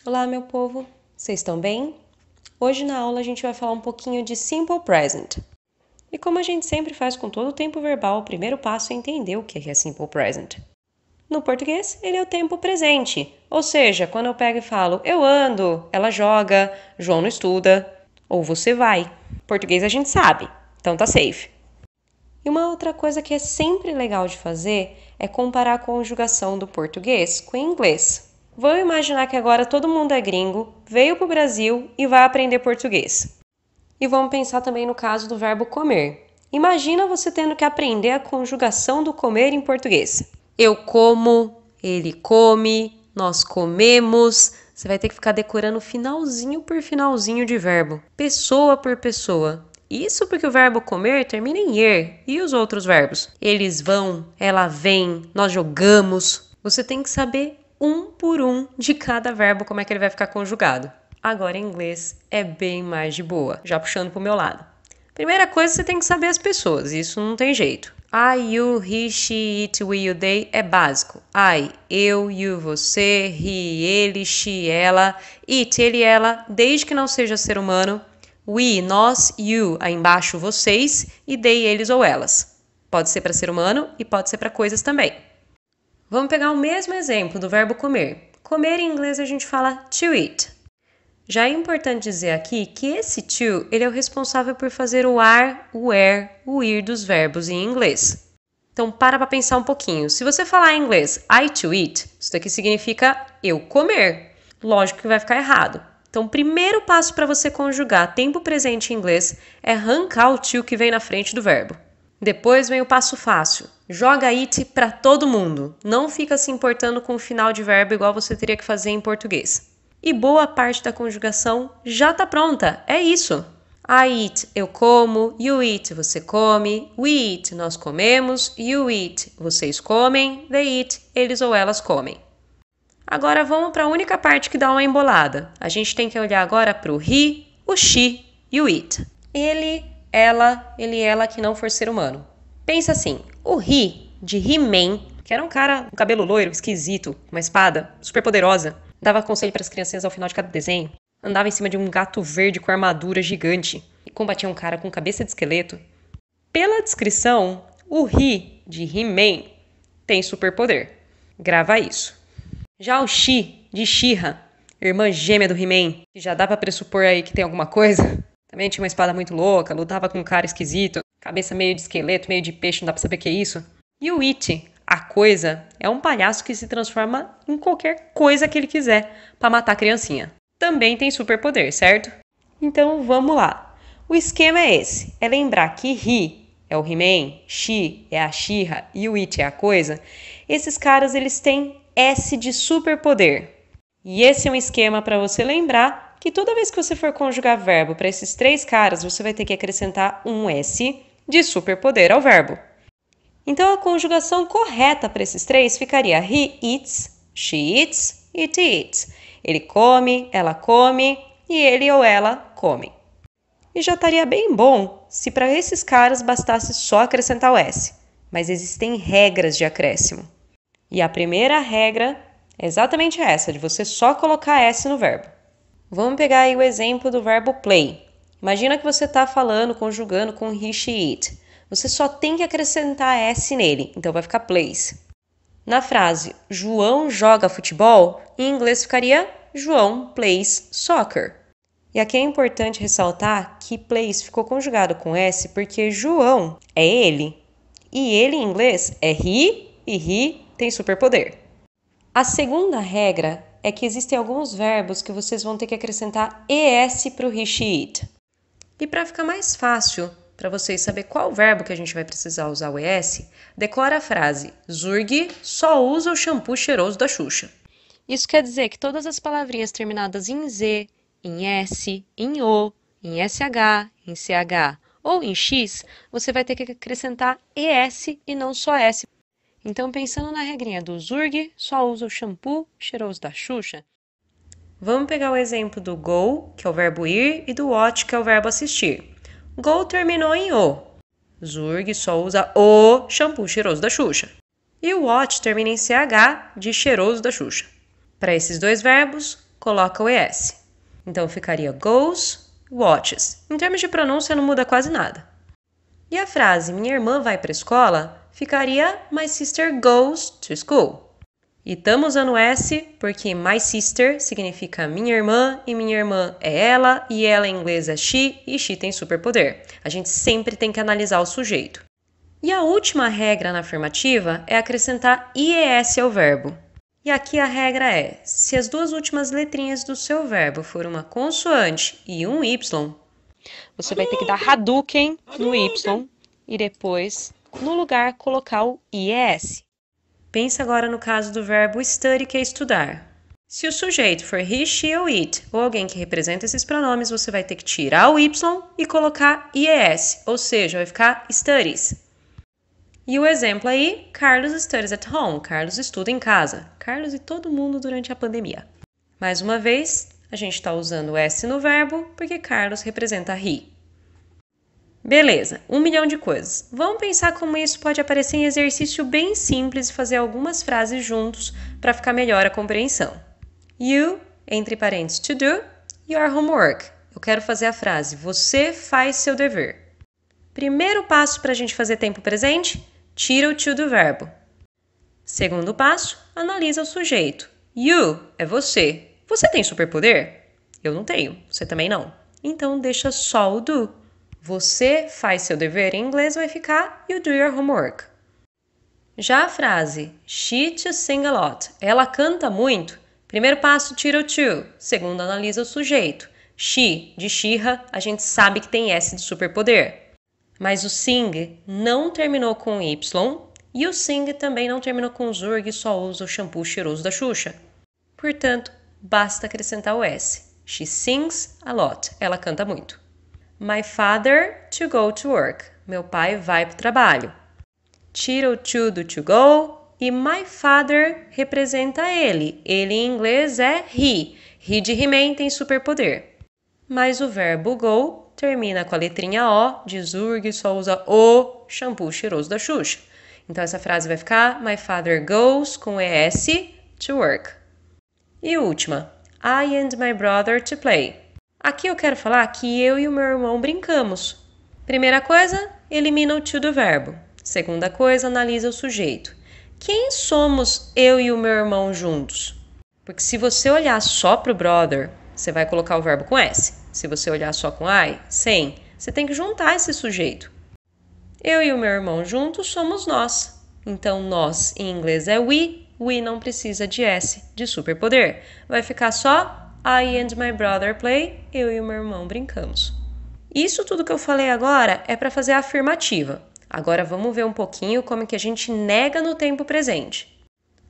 Olá, meu povo! Vocês estão bem? Hoje na aula a gente vai falar um pouquinho de Simple Present. E como a gente sempre faz com todo o tempo verbal, o primeiro passo é entender o que é Simple Present. No português, ele é o tempo presente, ou seja, quando eu pego e falo eu ando, ela joga, João não estuda, ou você vai. Português a gente sabe, então tá safe. E uma outra coisa que é sempre legal de fazer é comparar a conjugação do português com o inglês. Vamos imaginar que agora todo mundo é gringo, veio para o Brasil e vai aprender português. E vamos pensar também no caso do verbo comer. Imagina você tendo que aprender a conjugação do comer em português. Eu como, ele come, nós comemos. Você vai ter que ficar decorando finalzinho por finalzinho de verbo, pessoa por pessoa. Isso porque o verbo comer termina em er. E os outros verbos? Eles vão, ela vem, nós jogamos. Você tem que saber um por um de cada verbo como é que ele vai ficar conjugado. Agora em inglês é bem mais de boa, já puxando pro meu lado. Primeira coisa, você tem que saber as pessoas, isso não tem jeito. I, you, he, she, it, we, you, they é básico. I, eu, you, você, he, ele, she, ela, it, ele, ela, desde que não seja ser humano. We, nós, you, aí embaixo vocês, e they, eles ou elas. Pode ser para ser humano e pode ser para coisas também. Vamos pegar o mesmo exemplo do verbo comer. Comer em inglês a gente fala to eat. Já é importante dizer aqui que esse to ele é o responsável por fazer o ar, o er, o ir dos verbos em inglês. Então para pensar um pouquinho. Se você falar em inglês I to eat, isso daqui significa eu comer. Lógico que vai ficar errado. Então, o primeiro passo para você conjugar tempo presente em inglês é arrancar o to que vem na frente do verbo. Depois vem o passo fácil. Joga it para todo mundo. Não fica se importando com o final de verbo igual você teria que fazer em português. E boa parte da conjugação já está pronta. É isso. I eat, eu como. You eat, você come. We eat, nós comemos. You eat, vocês comem. They eat, eles ou elas comem. Agora vamos para a única parte que dá uma embolada. A gente tem que olhar agora para o he, o she e o it. Ele, ela que não for ser humano. Pensa assim, o he, de He-Man, que era um cara com cabelo loiro, esquisito, uma espada super poderosa, dava conselho para as criancinhas ao final de cada desenho, andava em cima de um gato verde com armadura gigante e combatia um cara com cabeça de esqueleto. Pela descrição, o he, de He-Man, tem superpoder. Grava isso. Já o She, de She-Ra, irmã gêmea do He-Man, que já dá pra pressupor aí que tem alguma coisa, também tinha uma espada muito louca, lutava com um cara esquisito, cabeça meio de esqueleto, meio de peixe, não dá pra saber o que é isso. E o It, a coisa, é um palhaço que se transforma em qualquer coisa que ele quiser pra matar a criancinha. Também tem superpoder, certo? Então vamos lá. O esquema é esse, é lembrar que He é o He-Man, She é a She-Ra e o It é a coisa. Esses caras, eles têm S de superpoder. E esse é um esquema para você lembrar que toda vez que você for conjugar verbo para esses três caras, você vai ter que acrescentar um S de superpoder ao verbo. Então a conjugação correta para esses três ficaria he eats, she eats, it eats. Ele come, ela come e ele ou ela come. E já estaria bem bom se para esses caras bastasse só acrescentar o S. Mas existem regras de acréscimo. E a primeira regra é exatamente essa, de você só colocar S no verbo. Vamos pegar aí o exemplo do verbo play. Imagina que você está falando, conjugando com he, she, it. Você só tem que acrescentar S nele, então vai ficar plays. Na frase João joga futebol, em inglês ficaria João plays soccer. E aqui é importante ressaltar que plays ficou conjugado com S porque João é ele. E ele em inglês é he e he tem superpoder. A segunda regra é que existem alguns verbos que vocês vão ter que acrescentar ES para o he, she, it. E para ficar mais fácil para vocês saber qual verbo que a gente vai precisar usar o ES, decora a frase Zurg só usa o shampoo cheiroso da Xuxa. Isso quer dizer que todas as palavrinhas terminadas em Z, em S, em O, em SH, em CH ou em X, você vai ter que acrescentar ES e não só S. Então, pensando na regrinha do Zurg, só usa o shampoo cheiroso da Xuxa. Vamos pegar o exemplo do go, que é o verbo ir, e do watch, que é o verbo assistir. Go terminou em O. Zurg só usa o shampoo cheiroso da Xuxa. E o watch termina em CH, de cheiroso da Xuxa. Para esses dois verbos, coloca o ES. Então ficaria goes, watches. Em termos de pronúncia não muda quase nada. E a frase minha irmã vai para a escola ficaria my sister goes to school. E estamos usando S porque my sister significa minha irmã e minha irmã é ela e ela em inglês é she e she tem superpoder. A gente sempre tem que analisar o sujeito. E a última regra na afirmativa é acrescentar IES ao verbo. E aqui a regra é, se as duas últimas letrinhas do seu verbo for uma consoante e um Y, você vai ter que dar Hadouken no Y e depois, no lugar, colocar o IES. Pensa agora no caso do verbo study, que é estudar. Se o sujeito for he, she ou it, ou alguém que representa esses pronomes, você vai ter que tirar o Y e colocar IES, ou seja, vai ficar studies. E o exemplo aí, Carlos studies at home, Carlos estuda em casa. Carlos e todo mundo durante a pandemia. Mais uma vez, a gente está usando o S no verbo porque Carlos representa he. Beleza, 1 milhão de coisas. Vamos pensar como isso pode aparecer em exercício bem simples e fazer algumas frases juntos para ficar melhor a compreensão. You, entre parênteses, to do, your homework. Eu quero fazer a frase, você faz seu dever. Primeiro passo para a gente fazer tempo presente, tira o to do verbo. Segundo passo, analisa o sujeito. You é você. Você tem superpoder? Eu não tenho, você também não. Então deixa só o do. Você faz seu dever em inglês vai ficar you do your homework. Já a frase she to sing a lot, ela canta muito. Primeiro passo, tira o to. Segundo, analisa o sujeito. She, de She-Ra, a gente sabe que tem S de superpoder. Mas o sing não terminou com Y e o sing também não terminou com Zurg e só usa o shampoo cheiroso da Xuxa. Portanto, basta acrescentar o S. She sings a lot, ela canta muito. My father to go to work. Meu pai vai para o trabalho. Tira o to do to go e my father representa ele. Ele em inglês é he. He de He-Man tem superpoder. Mas o verbo go termina com a letrinha O de Zurg e só usa o shampoo cheiroso da Xuxa. Então essa frase vai ficar My father goes com ES to work. E última. I and my brother to play. Aqui eu quero falar que eu e o meu irmão brincamos. Primeira coisa, elimina o to do verbo. Segunda coisa, analisa o sujeito. Quem somos eu e o meu irmão juntos? Porque se você olhar só para o brother, você vai colocar o verbo com S. Se você olhar só com I, sem, você tem que juntar esse sujeito. Eu e o meu irmão juntos somos nós. Então, nós em inglês é we não precisa de S, de superpoder. Vai ficar só I and my brother play, eu e o meu irmão brincamos. Isso tudo que eu falei agora é para fazer a afirmativa. Agora vamos ver um pouquinho como que a gente nega no tempo presente.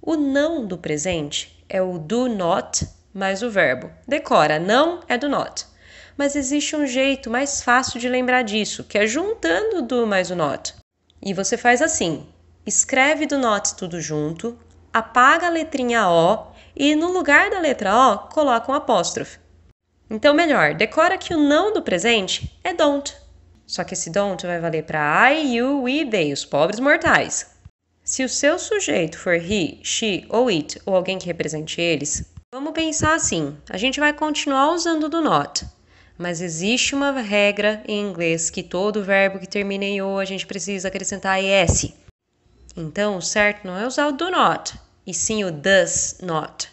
O não do presente é o do not mais o verbo. Decora, não é do not. Mas existe um jeito mais fácil de lembrar disso, que é juntando o do mais o not. E você faz assim, escreve do not tudo junto, apaga a letrinha O e no lugar da letra O, coloca um apóstrofe. Então, melhor, decora que o não do presente é don't. Só que esse don't vai valer para I, you, we, they, os pobres mortais. Se o seu sujeito for he, she ou it, ou alguém que represente eles, vamos pensar assim, a gente vai continuar usando o do not. Mas existe uma regra em inglês que todo verbo que termina em O a gente precisa acrescentar ES. Então, o certo não é usar o do not, e sim o does not.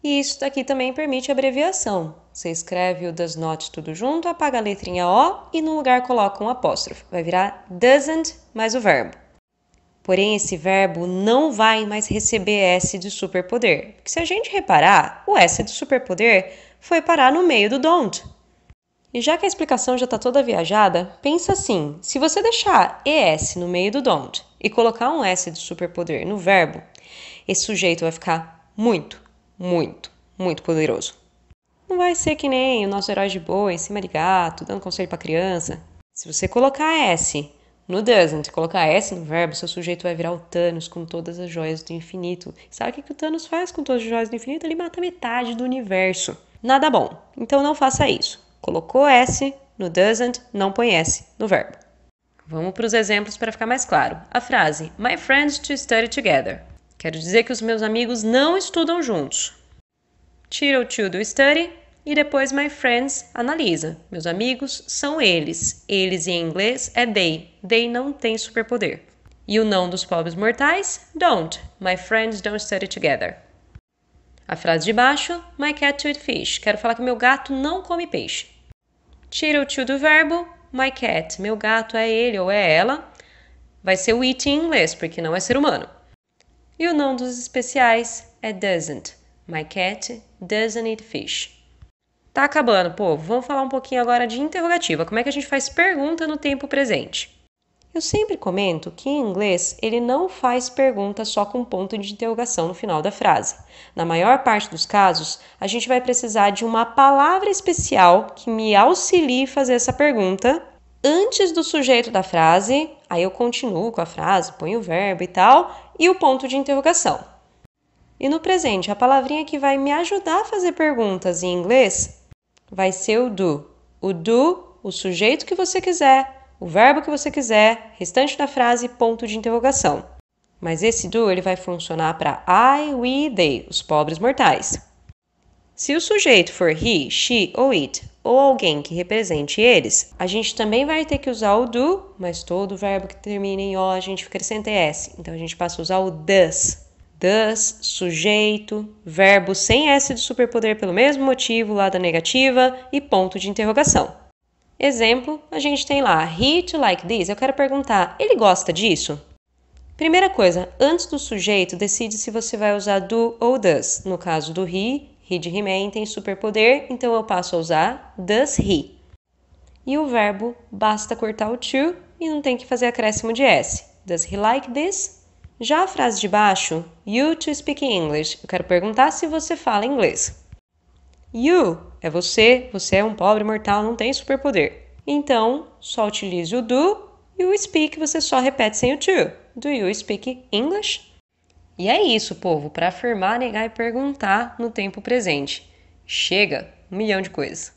E isso daqui também permite abreviação. Você escreve o does not tudo junto, apaga a letrinha O e no lugar coloca um apóstrofe. Vai virar doesn't mais o verbo. Porém, esse verbo não vai mais receber S de superpoder. Porque se a gente reparar, o S de superpoder foi parar no meio do don't. E já que a explicação já está toda viajada, pensa assim, se você deixar ES no meio do don't e colocar um S de superpoder no verbo, esse sujeito vai ficar muito poderoso. Não vai ser que nem o nosso herói de boa em cima de gato, dando conselho para criança. Se você colocar S no doesn't e colocar S no verbo, seu sujeito vai virar o Thanos com todas as joias do infinito. Sabe o que o Thanos faz com todas as joias do infinito? Ele mata metade do universo. Nada bom. Então não faça isso. Colocou S no doesn't, não põe S no verbo. Vamos para os exemplos para ficar mais claro. A frase My friends to study together. Quero dizer que os meus amigos não estudam juntos. Tira o to do study e depois my friends analisa. Meus amigos são eles. Eles em inglês é they. They não tem superpoder. E o não dos pobres mortais? Don't. My friends don't study together. A frase de baixo, my cat to eat fish. Quero falar que meu gato não come peixe. Tira o to do verbo, my cat. Meu gato é ele ou é ela. Vai ser o eat em inglês, porque não é ser humano. E o não dos especiais é doesn't. My cat doesn't eat fish. Tá acabando, povo. Vamos falar um pouquinho agora de interrogativa. Como é que a gente faz pergunta no tempo presente? Eu sempre comento que em inglês ele não faz pergunta só com ponto de interrogação no final da frase. Na maior parte dos casos, a gente vai precisar de uma palavra especial que me auxilie a fazer essa pergunta antes do sujeito da frase, aí eu continuo com a frase, ponho o verbo e tal, e o ponto de interrogação. E no presente, a palavrinha que vai me ajudar a fazer perguntas em inglês vai ser o do. O do, o sujeito que você quiser, o verbo que você quiser, restante da frase, ponto de interrogação. Mas esse do ele vai funcionar para I, we, they, os pobres mortais. Se o sujeito for he, she ou it, ou alguém que represente eles, a gente também vai ter que usar o do, mas todo verbo que termina em o a gente acrescenta s. Então a gente passa a usar o does. Does, sujeito, verbo sem s de superpoder pelo mesmo motivo lá da negativa e ponto de interrogação. Exemplo, a gente tem lá, he to like this. Eu quero perguntar, ele gosta disso? Primeira coisa, antes do sujeito, decide se você vai usar do ou does. No caso do he de He-Man tem superpoder, então eu passo a usar does he. E o verbo, basta cortar o to e não tem que fazer acréscimo de s. Does he like this? Já a frase de baixo, you to speak English. Eu quero perguntar se você fala inglês. You é você é um pobre mortal, não tem superpoder. Então, só utilize o do e o speak você só repete sem o to. Do you speak English? E é isso, povo, para afirmar, negar e perguntar no tempo presente. Chega, 1 milhão de coisas.